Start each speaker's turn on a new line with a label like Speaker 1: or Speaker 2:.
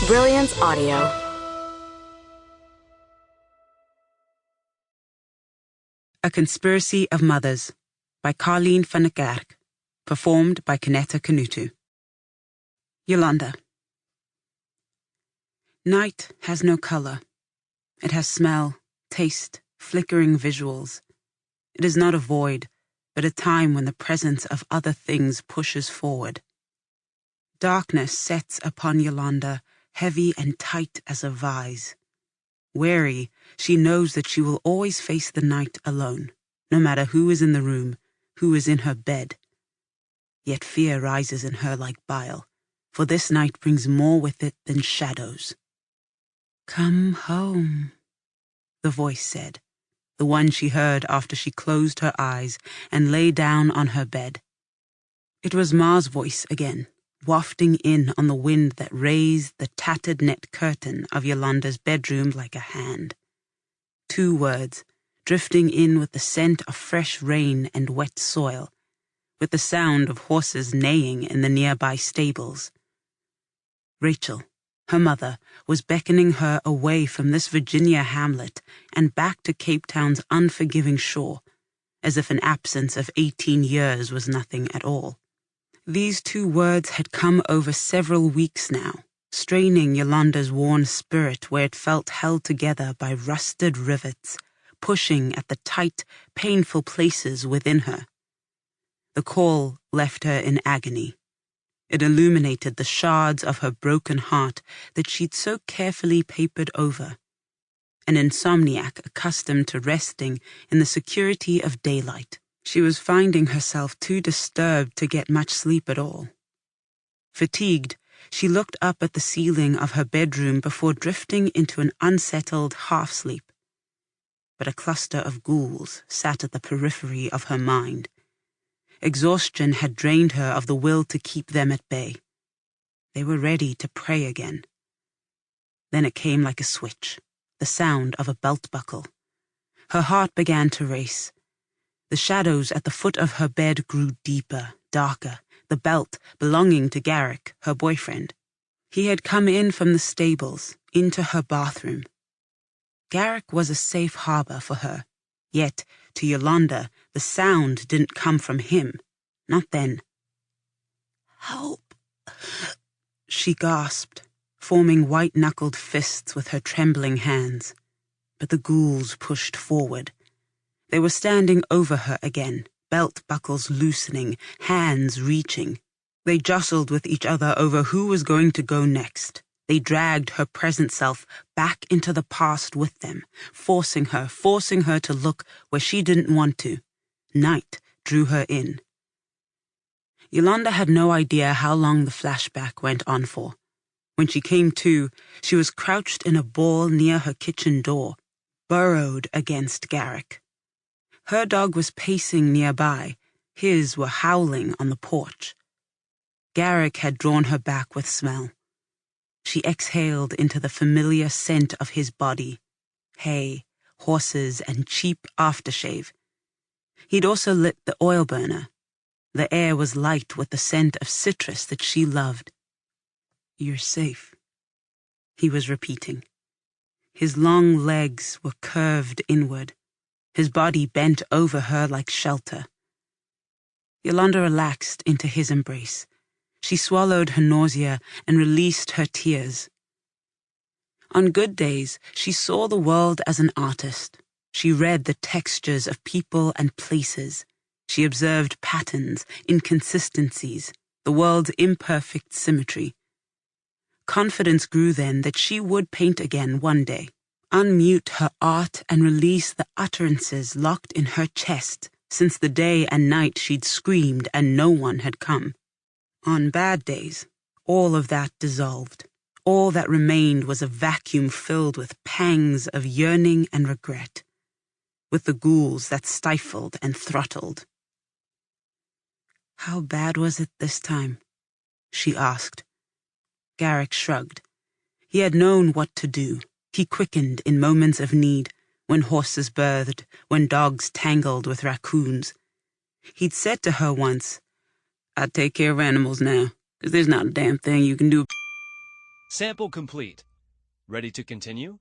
Speaker 1: Brilliance Audio.
Speaker 2: A Conspiracy of Mothers by Colleen Van Niekerk, performed by Kineta Kunutu. Yolanda. Night has no color. It has smell, taste, flickering visuals. It is not a void, but a time when the presence of other things pushes forward. Darkness sets upon Yolanda, heavy and tight as a vise. Wary, she knows that she will always face the night alone, no matter who is in the room, who is in her bed. Yet fear rises in her like bile, for this night brings more with it than shadows. "Come home," the voice said, the one she heard after she closed her eyes and lay down on her bed. It was Ma's voice again, wafting in on the wind that raised the tattered net curtain of Yolanda's bedroom like a hand. 2 words, drifting in with the scent of fresh rain and wet soil, with the sound of horses neighing in the nearby stables. Rachel, her mother, was beckoning her away from this Virginia hamlet and back to Cape Town's unforgiving shore, as if an absence of 18 years was nothing at all. These 2 words had come over several weeks now, straining Yolanda's worn spirit where it felt held together by rusted rivets, pushing at the tight, painful places within her. The call left her in agony. It illuminated the shards of her broken heart that she'd so carefully papered over. An insomniac accustomed to resting in the security of daylight, she was finding herself too disturbed to get much sleep at all. Fatigued, she looked up at the ceiling of her bedroom before drifting into an unsettled half-sleep. But a cluster of ghouls sat at the periphery of her mind. Exhaustion had drained her of the will to keep them at bay. They were ready to prey again. Then it came like a switch, the sound of a belt buckle. Her heart began to race. The shadows at the foot of her bed grew deeper, darker, the belt belonging to Garrick, her boyfriend. He had come in from the stables, into her bathroom. Garrick was a safe harbor for her, yet, to Yolanda, the sound didn't come from him, not then. "Help," she gasped, forming white-knuckled fists with her trembling hands. But the ghouls pushed forward. They were standing over her again, belt buckles loosening, hands reaching. They jostled with each other over who was going to go next. They dragged her present self back into the past with them, forcing her to look where she didn't want to. Night drew her in. Yolanda had no idea how long the flashback went on for. When she came to, she was crouched in a ball near her kitchen door, burrowed against Garrick. Her dog was pacing nearby. His were howling on the porch. Garrick had drawn her back with smell. She exhaled into the familiar scent of his body, hay, horses, and cheap aftershave. He'd also lit the oil burner. The air was light with the scent of citrus that she loved. "You're safe," he was repeating. His long legs were curved inward. His body bent over her like shelter. Yolanda relaxed into his embrace. She swallowed her nausea and released her tears. On good days, she saw the world as an artist. She read the textures of people and places. She observed patterns, inconsistencies, the world's imperfect symmetry. Confidence grew then that she would paint again one day. Unmute her art and release the utterances locked in her chest since the day and night she'd screamed and no one had come. On bad days, all of that dissolved. All that remained was a vacuum filled with pangs of yearning and regret, with the ghouls that stifled and throttled. "How bad was it this time?" she asked. Garrick shrugged. He had known what to do. He quickened in moments of need, when horses birthed, when dogs tangled with raccoons. He'd said to her once, "I take care of animals now, 'cause there's not a damn thing you can do."
Speaker 1: Sample complete. Ready to continue?